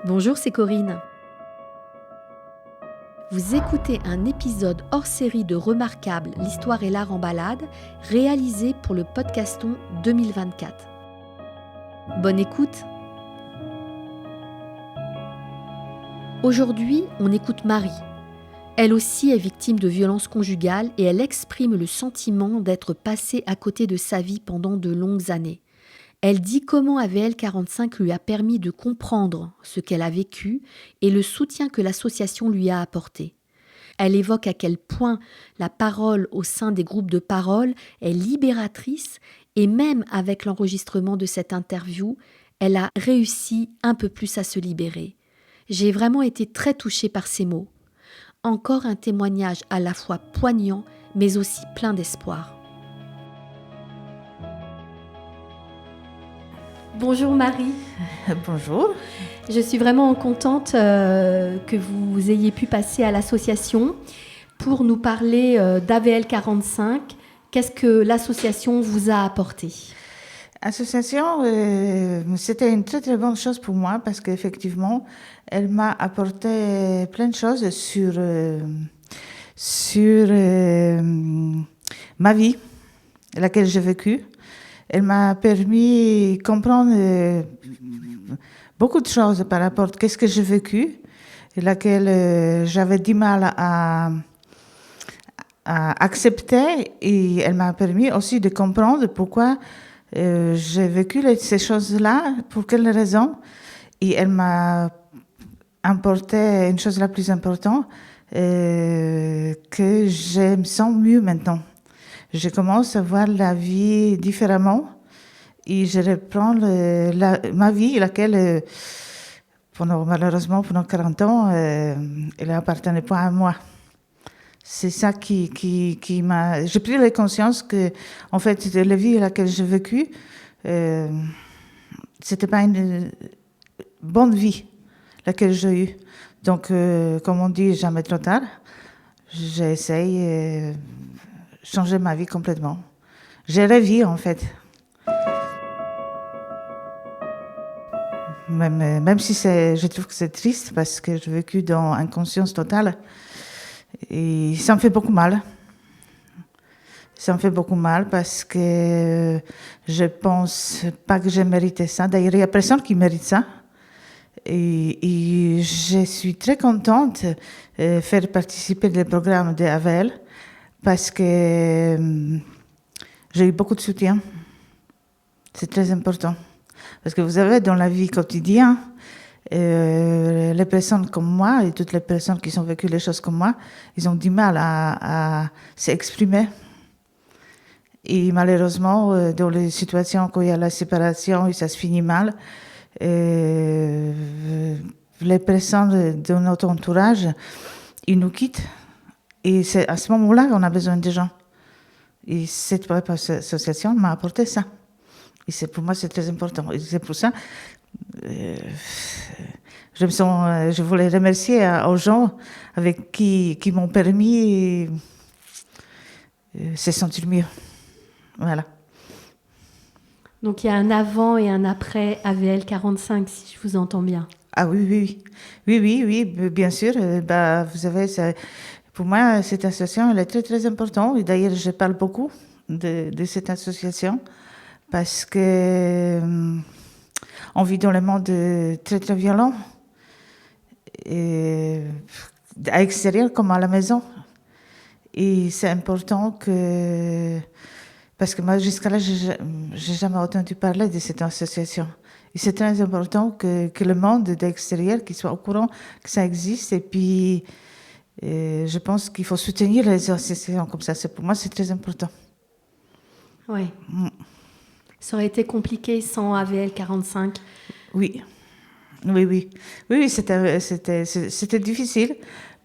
Bonjour, c'est Corinne. Vous écoutez un épisode hors série de Remarquable, l'histoire et l'art en balade, réalisé pour le podcaston 2024. Bonne écoute. Aujourd'hui, on écoute Marie. Elle aussi est victime de violences conjugales et elle exprime le sentiment d'être passée à côté de sa vie pendant de longues années. Elle dit comment AVL 45 lui a permis de comprendre ce qu'elle a vécu et le soutien que l'association lui a apporté. Elle évoque à quel point la parole au sein des groupes de parole est libératrice et même avec l'enregistrement de cette interview, elle a réussi un peu plus à se libérer. J'ai vraiment été très touchée par ces mots. Encore un témoignage à la fois poignant mais aussi plein d'espoir. Bonjour Marie. Bonjour. Je suis vraiment contente que vous ayez pu passer à l'association pour nous parler d'AVL 45. Qu'est-ce que l'association vous a apporté ? L'association, c'était une très très bonne chose pour moi parce qu'effectivement, elle m'a apporté plein de choses sur ma vie, laquelle j'ai vécu. Elle m'a permis de comprendre beaucoup de choses par rapport à ce que j'ai vécu, et laquelle j'avais du mal à accepter, et elle m'a permis aussi de comprendre pourquoi j'ai vécu ces choses-là, pour quelles raisons, et elle m'a apporté une chose la plus importante, que je me sens mieux maintenant. Je commence à voir la vie différemment et je reprends ma vie, laquelle, malheureusement, pendant 40 ans, elle n'appartenait pas à moi. C'est ça qui m'a... J'ai pris la conscience que, en fait, la vie à laquelle j'ai vécu, c'était pas une bonne vie, laquelle j'ai eue. Donc, comme on dit, jamais trop tard, j'essaye de changer ma vie complètement. J'ai rêvé, en fait. Même si je trouve que c'est triste parce que j'ai vécu dans inconscience totale. Et ça me fait beaucoup mal. Ça me fait beaucoup mal parce que je pense pas que j'ai mérité ça. D'ailleurs, il n'y a personne qui mérite ça. Et je suis très contente de faire participer le programme de AVL parce que j'ai eu beaucoup de soutien. C'est très important. Parce que vous avez dans la vie quotidienne, les personnes comme moi et toutes les personnes qui ont vécu les choses comme moi, ils ont du mal à s'exprimer. Et malheureusement, dans les situations où il y a la séparation et ça se finit mal, les personnes de notre entourage, ils nous quittent. Et c'est à ce moment-là qu'on a besoin des gens. Et cette association m'a apporté ça. Et pour moi, c'est très important. Et c'est pour ça je voulais remercier aux gens avec qui m'ont permis de se sentir mieux. Voilà. Donc il y a un avant et un après AVL 45, si je vous entends bien. Ah oui, bien sûr. Vous savez, pour moi, cette association, elle est très, très importante. Et d'ailleurs, je parle beaucoup de cette association parce que on vit dans le monde très, très violent, et à l'extérieur comme à la maison. Et c'est important que... Parce que moi, jusqu'à là, j'ai jamais entendu parler de cette association. Et c'est très important que le monde de l'extérieur qu'il soit au courant que ça existe. Et puis, je pense qu'il faut soutenir les associations comme ça. Pour moi, c'est très important. Oui. Ça aurait été compliqué sans AVL 45. Oui, c'était difficile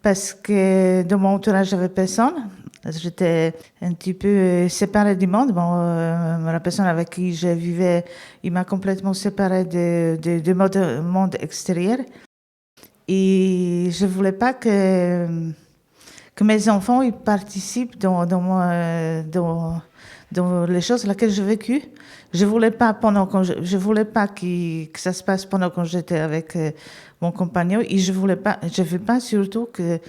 parce que dans mon entourage, j'avais personne. J'étais un petit peu séparée du monde. La personne avec qui je vivais, il m'a complètement séparée du monde extérieur. Et je voulais pas que mes enfants ils participent dans dans les choses lesquelles j'ai vécu. Je voulais pas je voulais pas que ça se passe pendant que j'étais avec mon compagnon, et je veux pas surtout que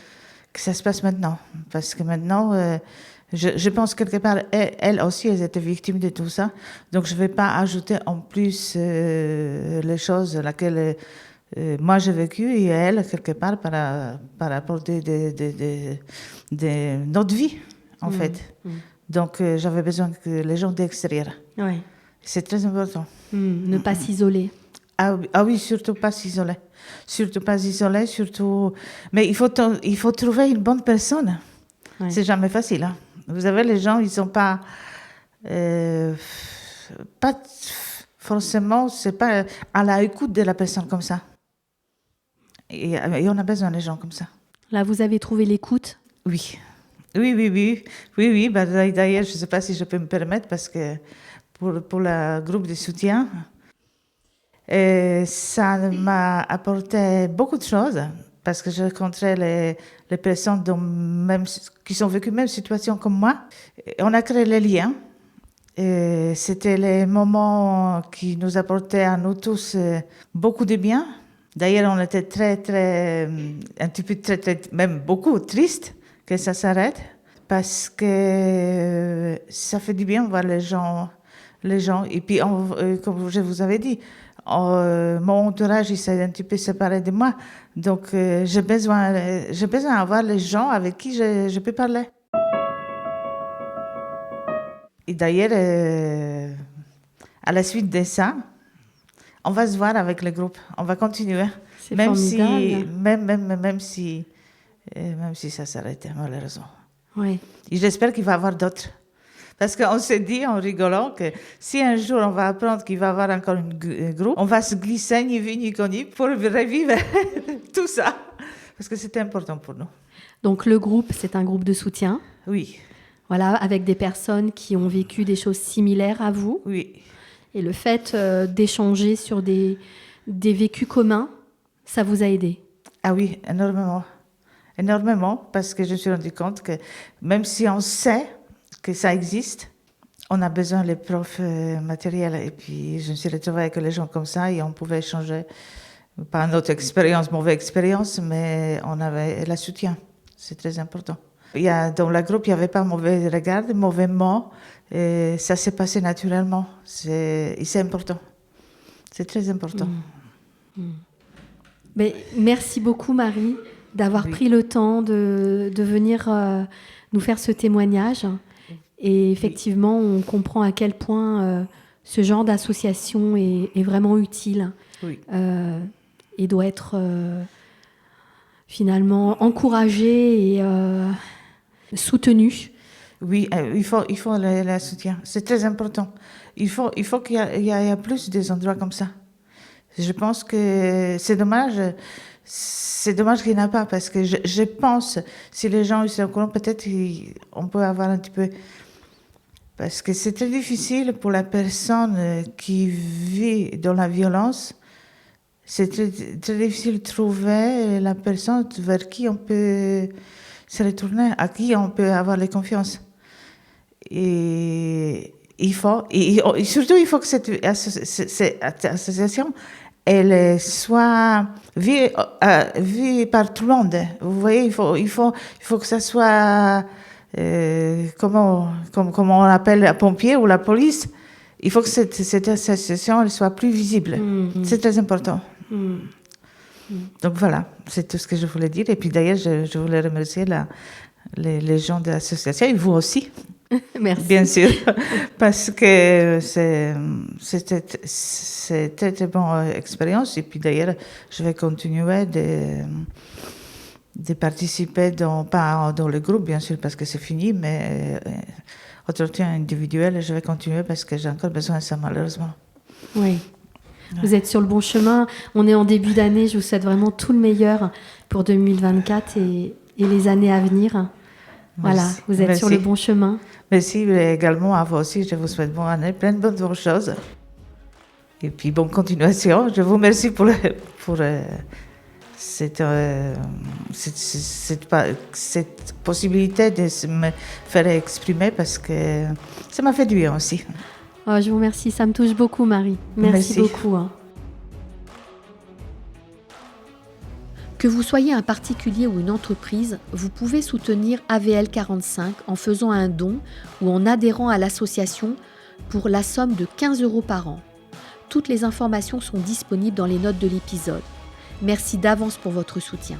ça se passe maintenant, parce que maintenant, je pense quelque part, elles aussi, elles étaient victimes de tout ça, donc je vais pas ajouter en plus les choses lesquelles moi j'ai vécu, et elle quelque part par rapport de notre vie en fait. Donc j'avais besoin que les gens d'extérieur. Ouais. C'est très important. Ne pas s'isoler. Ah oui, surtout pas s'isoler. Surtout pas s'isoler, surtout... Mais il faut trouver une bonne personne. Ouais. C'est jamais facile. Hein. Vous savez, les gens, ils sont pas forcément, c'est pas à l'écoute de la personne comme ça. Et on a besoin des gens comme ça. Là, vous avez trouvé l'écoute? Oui. Oui. Bah, d'ailleurs, je ne sais pas si je peux me permettre, parce que pour le groupe de soutien, ça m'a apporté beaucoup de choses, parce que je rencontrais les personnes qui ont vécu la même situation comme moi. On a créé les liens. Et c'était les moments qui nous apportaient à nous tous beaucoup de bien. D'ailleurs, on était un petit peu même beaucoup tristes que ça s'arrête, parce que ça fait du bien de voir les gens. Et puis, comme je vous avais dit, mon entourage, il s'est un petit peu séparé de moi. Donc, j'ai besoin d'avoir les gens avec qui je peux parler. Et d'ailleurs, à la suite de ça, on va se voir avec le groupe. On va continuer. C'est formidable. Même si ça s'arrête, malheureusement. Oui. Et j'espère qu'il va y avoir d'autres. Parce qu'on s'est dit, en rigolant, que si un jour on va apprendre qu'il va y avoir encore un groupe, on va se glisser ni vu ni connu pour revivre tout ça. Parce que c'était important pour nous. Donc le groupe, c'est un groupe de soutien. Oui. Voilà, avec des personnes qui ont vécu des choses similaires à vous. Oui. Et le fait d'échanger sur des vécus communs, ça vous a aidé? Ah oui, énormément. Énormément, parce que je me suis rendu compte que même si on sait que ça existe, on a besoin des profs matériels. Et puis, je me suis retrouvée avec les gens comme ça, et on pouvait échanger, pas notre expérience, mauvaise expérience, mais on avait le soutien. C'est très important. Dans le groupe, il n'y avait pas mauvais regard, mauvais mots. Et ça s'est passé naturellement. C'est important. C'est très important. Mais merci beaucoup, Marie, d'avoir pris le temps de venir nous faire ce témoignage. Et effectivement, on comprend à quel point ce genre d'association est vraiment utile et doit être finalement encouragé et soutenu. Oui, il faut le soutien. C'est très important. Il faut qu'il y ait plus d'endroits comme ça. Je pense que c'est dommage qu'il n'y en a pas, parce que je pense, si les gens sont au courant, peut-être on peut avoir un petit peu... Parce que c'est très difficile pour la personne qui vit dans la violence. C'est très, très difficile de trouver la personne vers qui on peut se retourner, à qui on peut avoir la confiance. Et surtout, il faut que cette association, elle soit vue par tout le monde. Vous voyez, il faut que ça soit, comment on appelle la pompier ou la police. Il faut que cette association elle soit plus visible. C'est très important. Donc voilà, c'est tout ce que je voulais dire. Et puis d'ailleurs, je voulais remercier les gens de l'association, et vous aussi. Merci. Bien sûr, parce que c'est très très bonne expérience. Et puis d'ailleurs, je vais continuer de participer pas dans le groupe, bien sûr, parce que c'est fini, mais entretien individuel, je vais continuer parce que j'ai encore besoin de ça, malheureusement. Oui. Vous êtes sur le bon chemin. On est en début d'année. Je vous souhaite vraiment tout le meilleur pour 2024 et les années à venir. Voilà, vous êtes sur le bon chemin. Merci également à vous aussi. Je vous souhaite bonne année, plein de bonnes choses. Et puis bonne continuation. Je vous remercie pour cette possibilité de me faire exprimer parce que ça m'a fait du bien aussi. Oh, je vous remercie, ça me touche beaucoup, Marie. Merci beaucoup. Que vous soyez un particulier ou une entreprise, vous pouvez soutenir AVL 45 en faisant un don ou en adhérant à l'association pour la somme de 15 € par an. Toutes les informations sont disponibles dans les notes de l'épisode. Merci d'avance pour votre soutien.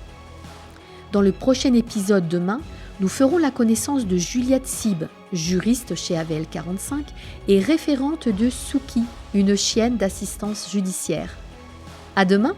Dans le prochain épisode demain, nous ferons la connaissance de Juliette Sib, juriste chez AVL 45 et référente de Suki, une chienne d'assistance judiciaire. À demain!